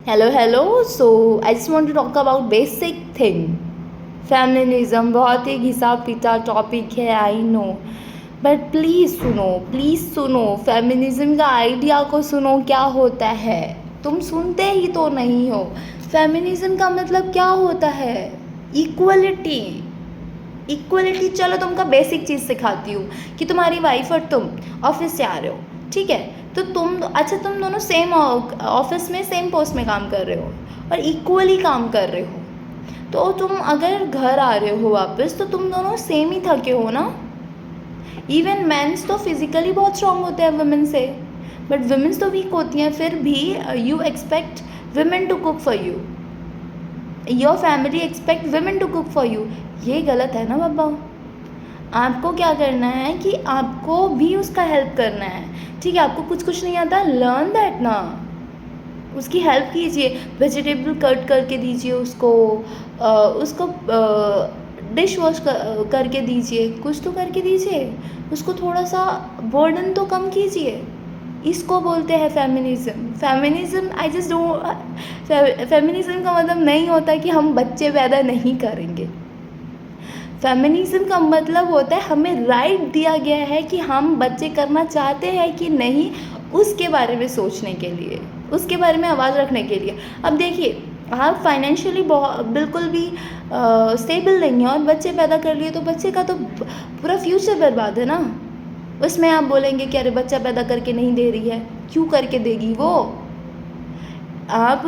Hello. So I just want to talk about basic thing. Feminism बहुत ही घिसा पिटा topic है, I know, but please सुनो feminism का idea को सुनो क्या होता है। तुम सुनते ही तो नहीं हो। फेमिनिज्म का मतलब क्या होता है? इक्वलिटी। चलो तुमको बेसिक चीज़ सिखाती हूँ कि तुम्हारी वाइफ और तुम ऑफिस से आ रहे हो, ठीक है, तो तुम दोनों सेम ऑफिस में सेम पोस्ट में काम कर रहे हो और इक्वली काम कर रहे हो, तो तुम अगर घर आ रहे हो वापस तो तुम दोनों सेम ही थके हो ना। इवन मेंस तो फिजिकली बहुत स्ट्रांग होते हैं वुमेन से, बट वुमेन्स तो वीक होती हैं, फिर भी you expect women to cook for you, your family expect women to cook for you. ये गलत है ना बाबा। आपको क्या करना है कि आपको भी उसका हेल्प करना है, ठीक है। आपको कुछ नहीं आता, लर्न दैट ना, उसकी हेल्प कीजिए, वेजिटेबल कट करके दीजिए उसको डिश वॉश करके दीजिए, कुछ तो करके दीजिए उसको, थोड़ा सा बर्डन तो कम कीजिए। इसको बोलते हैं फेमिनिज्म। फेमिनिज्म का मतलब नहीं होता कि हम बच्चे पैदा नहीं करेंगे। फेमिनिज्म का मतलब होता है हमें राइट दिया गया है कि हम बच्चे करना चाहते हैं कि नहीं, उसके बारे में सोचने के लिए, उसके बारे में आवाज़ रखने के लिए। अब देखिए, आप फाइनेंशियली बिल्कुल भी स्टेबल नहीं है और बच्चे पैदा कर लिए तो बच्चे का तो पूरा फ्यूचर बर्बाद है ना। उसमें आप बोलेंगे कि अरे बच्चा पैदा करके नहीं दे रही है, क्यों करके देगी वो? आप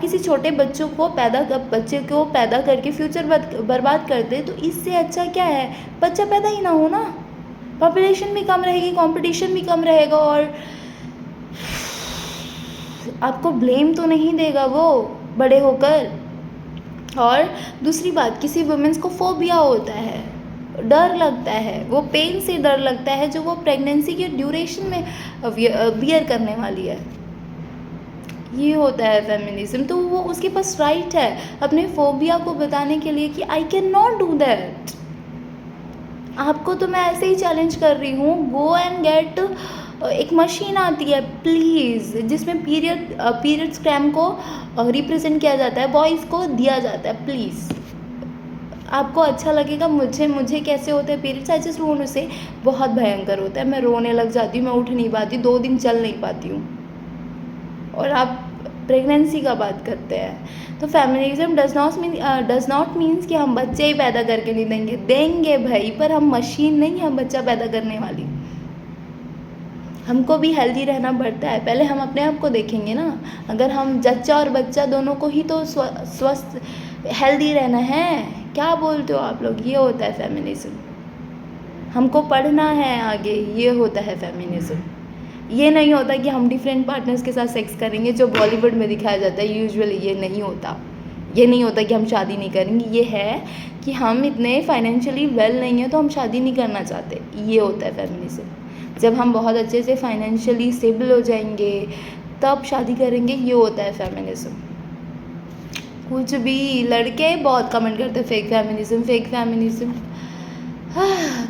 किसी छोटे बच्चे को पैदा करके फ्यूचर बर्बाद कर दे, तो इससे अच्छा क्या है? बच्चा पैदा ही ना हो ना, पॉपुलेशन भी कम रहेगी, कंपटीशन भी कम रहेगा और आपको ब्लेम तो नहीं देगा वो बड़े होकर। और दूसरी बात, किसी वुमेन्स को फोबिया होता है, डर लगता है, वो पेन से डर लगता है जो वो प्रेगनेंसी के ड्यूरेशन में बियर करने वाली है। ये होता है फेमिनिज्म। तो वो उसके पास राइट है अपने फोबिया को बताने के लिए कि I can not do that. आपको तो मैं ऐसे ही चैलेंज कर रही हूँ, गो एंड गेट एक मशीन आती है प्लीज़, जिसमें पीरियड्स क्रैम को रिप्रेजेंट किया जाता है, बॉयज़ को दिया जाता है। प्लीज़, आपको अच्छा लगेगा। मुझे कैसे होते हैं periods, I just want to say, बहुत भयंकर होता है। मैं रोने लग जाती हूँ, मैं उठ नहीं पाती, 2 दिन चल नहीं पाती हूँ, और आप प्रेगनेंसी का बात करते हैं। तो फेमिनिज्म डज नॉट मीन्स कि हम बच्चे ही पैदा करके नहीं देंगे भाई, पर हम मशीन नहीं, हम बच्चा पैदा करने वाली। हमको भी हेल्दी रहना पड़ता है, पहले हम अपने आप को देखेंगे ना। अगर हम जच्चा और बच्चा दोनों को ही तो स्वस्थ हेल्दी रहना है। क्या बोलते हो आप लोग? ये होता है फेमिनिज्म। हमको पढ़ना है आगे, ये होता है फेमिनिज्म। ये नहीं होता कि हम डिफरेंट पार्टनर्स के साथ सेक्स करेंगे जो बॉलीवुड में दिखाया जाता है यूजुअली। ये नहीं होता कि हम शादी नहीं करेंगे। ये है कि हम इतने फाइनेंशियली वेल नहीं हैं तो हम शादी नहीं करना चाहते। ये होता है फेमिनिज्म। जब हम बहुत अच्छे से फाइनेंशियली स्टेबल हो जाएंगे तब शादी करेंगे, ये होता है फेमिनिज्म। कुछ भी लड़के बहुत कमेंट करते हैं फेक फेमिनिज्म।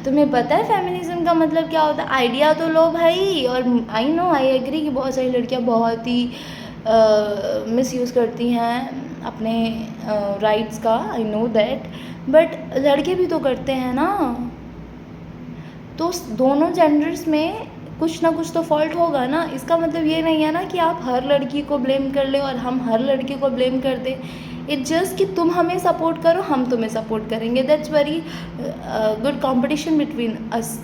तुम्हें पता है फेमिनिज्म का मतलब क्या होता है? आइडिया तो लो भाई। और आई एग्री कि बहुत सारी लड़कियां बहुत ही मिसयूज़ करती हैं अपने राइट्स का, आई नो दैट, बट लड़के भी तो करते हैं ना। तो दोनों जेंडर्स में कुछ ना कुछ तो फॉल्ट होगा ना। इसका मतलब ये नहीं है ना कि आप हर लड़की को ब्लेम कर ले और हम हर लड़के को ब्लेम कर दें। इट्स जस्ट कि तुम हमें सपोर्ट करो, हम तुम्हें सपोर्ट करेंगे। That's very good competition between us.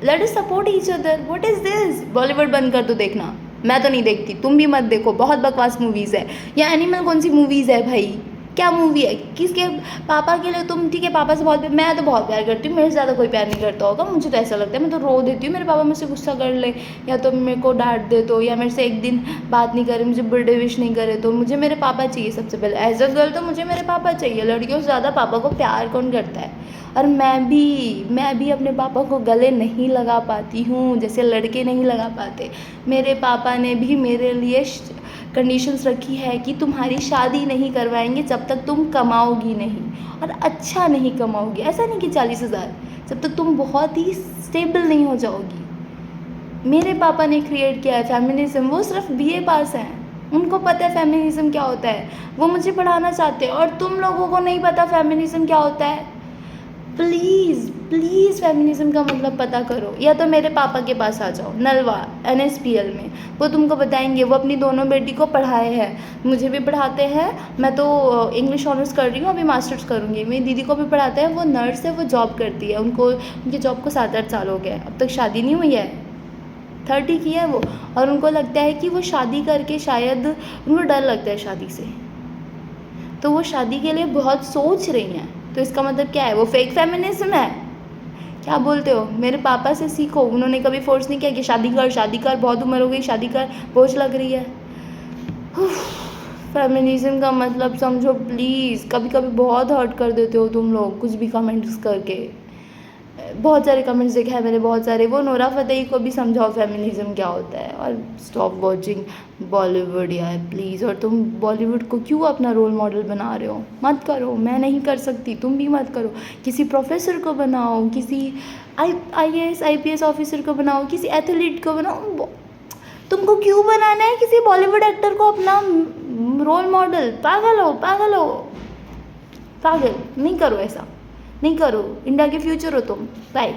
Let us support each other. What is this? Bollywood बंद कर दो देखना। मैं तो नहीं देखती, तुम भी मत देखो, बहुत बकवास मूवीज़ है। या एनिमल कौन सी मूवीज़ है भाई? क्या मूवी है? किसके पापा के लिए तुम, ठीक है, पापा से बहुत, मैं तो बहुत प्यार करती हूँ, मेरे से ज़्यादा कोई प्यार नहीं करता होगा। मुझे तो ऐसा लगता है, मैं तो रो देती हूँ, मेरे पापा मुझसे गुस्सा कर ले या तो मेरे को डांट दे तो, या मेरे से एक दिन बात नहीं करे, मुझे बर्थडे विश नहीं करे तो, मुझे मेरे पापा चाहिए सबसे पहले। एज अ गर्ल तो मुझे मेरे पापा चाहिए। लड़कियों से ज़्यादा पापा को प्यार कौन करता है? और मैं भी अपने पापा को गले नहीं लगा पाती हूँ जैसे लड़के नहीं लगा पाते। मेरे पापा ने भी मेरे लिए कंडीशंस रखी है कि तुम्हारी शादी नहीं करवाएंगे जब तक तुम कमाओगी नहीं, और अच्छा नहीं कमाओगी। ऐसा नहीं कि 40,000, जब तक तुम बहुत ही स्टेबल नहीं हो जाओगी। मेरे पापा ने क्रिएट किया है फेमिनिज्म। वो सिर्फ BA पास हैं, उनको पता है फेमिनिज़्म क्या होता है, वो मुझे पढ़ाना चाहते हैं, और तुम लोगों को नहीं पता फेमिनिज़्म क्या होता है। प्लीज़ प्लीज़ फेमिनिज़्म का मतलब पता करो, या तो मेरे पापा के पास आ जाओ नलवा NSPL में, वो तुमको बताएंगे। वो अपनी दोनों बेटी को पढ़ाए हैं, मुझे भी पढ़ाते हैं। मैं तो इंग्लिश ऑनर्स कर रही हूँ, अभी मास्टर्स करूँगी। मेरी दीदी को भी पढ़ाते हैं, वो नर्स है, वो जॉब करती है। उनकी जॉब को 7-8 साल हो गए, अब तक शादी नहीं हुई है। 30 की है वो, और उनको लगता है कि वो शादी करके शायद, उनको डर लगता है शादी से, तो वो शादी के लिए बहुत सोच रही हैं। तो इसका मतलब क्या है, वो फेक फेमिनिज्म है। क्या बोलते हो, मेरे पापा से सीखो, उन्होंने कभी फोर्स नहीं किया कि शादी कर, बहुत उम्र हो गई, शादी कर, बोझ लग रही है। फेमिनिज्म का मतलब समझो प्लीज़। कभी कभी बहुत हर्ट कर देते हो तुम लोग कुछ भी कमेंट्स करके। बहुत सारे कमेंट्स देखे हैं मैंने, बहुत सारे। वो नोरा फतेही को भी समझाओ फेमिनिज्म क्या होता है, और स्टॉप वॉचिंग बॉलीवुड यार प्लीज़। और तुम बॉलीवुड को क्यों अपना रोल मॉडल बना रहे हो, मत करो। मैं नहीं कर सकती, तुम भी मत करो। किसी प्रोफेसर को बनाओ, किसी IAS IPS ऑफिसर को बनाओ, किसी एथलीट को बनाओ। तुमको क्यों बनाना है किसी बॉलीवुड एक्टर को अपना रोल मॉडल? पागल हो, पागल हो, पागल। नहीं करो ऐसा, नहीं करो। इंडिया के फ्यूचर हो तुम। बाय।